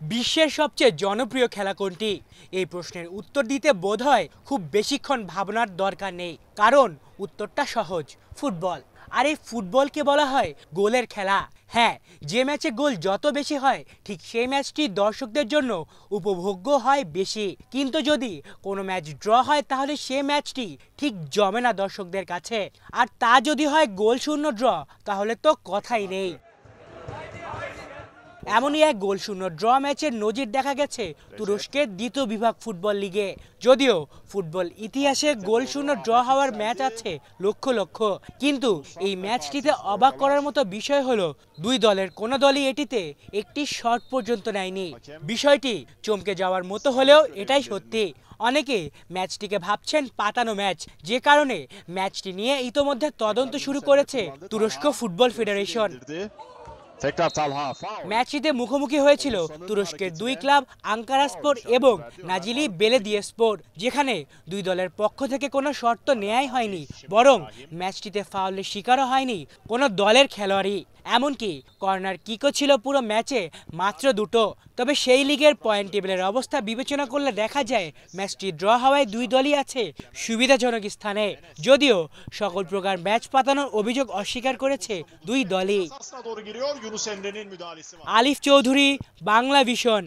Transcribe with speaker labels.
Speaker 1: বিশ্বের সবচেয়ে জনপ্রিয় খেলা কোনটি? এই প্রশ্নের উত্তর দিতে বোধহয় খুব বেশিক্ষণ ভাবনার দরকার নেই, কারণ উত্তরটা সহজ, ফুটবল। আর এই ফুটবলকে বলা হয় গোলের খেলা। হ্যাঁ, যে ম্যাচে গোল যত বেশি হয় ঠিক সেই ম্যাচটি দর্শকদের জন্য উপভোগ্য হয় বেশি। কিন্তু যদি কোনো ম্যাচ ড্র হয় তাহলে সেই ম্যাচটি ঠিক জমে না দর্শকদের কাছে। আর তা যদি হয় গোলশূন্য ড্র, তাহলে তো কথাই নেই। এমনই এক গোলশূন্য ড্র ম্যাচের নজির দেখা গেছে তুরস্কের দ্বিতীয় বিভাগ ফুটবল লিগে। যদিও ফুটবল ইতিহাসে গোলশূন্য ড্র হওয়ার ম্যাচ আছে লক্ষ লক্ষ, কিন্তু এই ম্যাচটিতে অবাক করার মতো বিষয় হলো দুই দলের কোনো দলই এটিতে একটি শট পর্যন্ত নেয়নি। বিষয়টি চমকে যাওয়ার মতো হলেও এটাই সত্যি। অনেকে ম্যাচটিকে ভাবছেন পাতানো ম্যাচ, যে কারণে ম্যাচটি নিয়ে ইতোমধ্যে তদন্ত শুরু করেছে তুরস্ক ফুটবল ফেডারেশন। ম্যাচটিতে মুখোমুখি হয়েছিল তুরস্কের দুই ক্লাব আঙ্কারাস্পোর এবং নাজিলি বেলেদিয়েস্পোর, যেখানে দুই দলের পক্ষ থেকে কোনো শর্ত নেয়াই হয়নি, বরং ম্যাচটিতে ফাউলের শিকারও হয়নি কোনো দলের খেলোয়াড়ই। এমনকি কর্নার কিকও ছিল পুরো ম্যাচে মাত্র দুটো। তবে সেই লিগের পয়েন্ট টেবিলের অবস্থা বিবেচনা করলে দেখা যায় ম্যাচটি ড্র হওয়ায় দুই দলই আছে সুবিধাজনক স্থানে। যদিও সকল প্রকার ম্যাচ পাতানোর অভিযোগ অস্বীকার করেছে দুই দলই। আলিফ চৌধুরী, বাংলা ভিশন।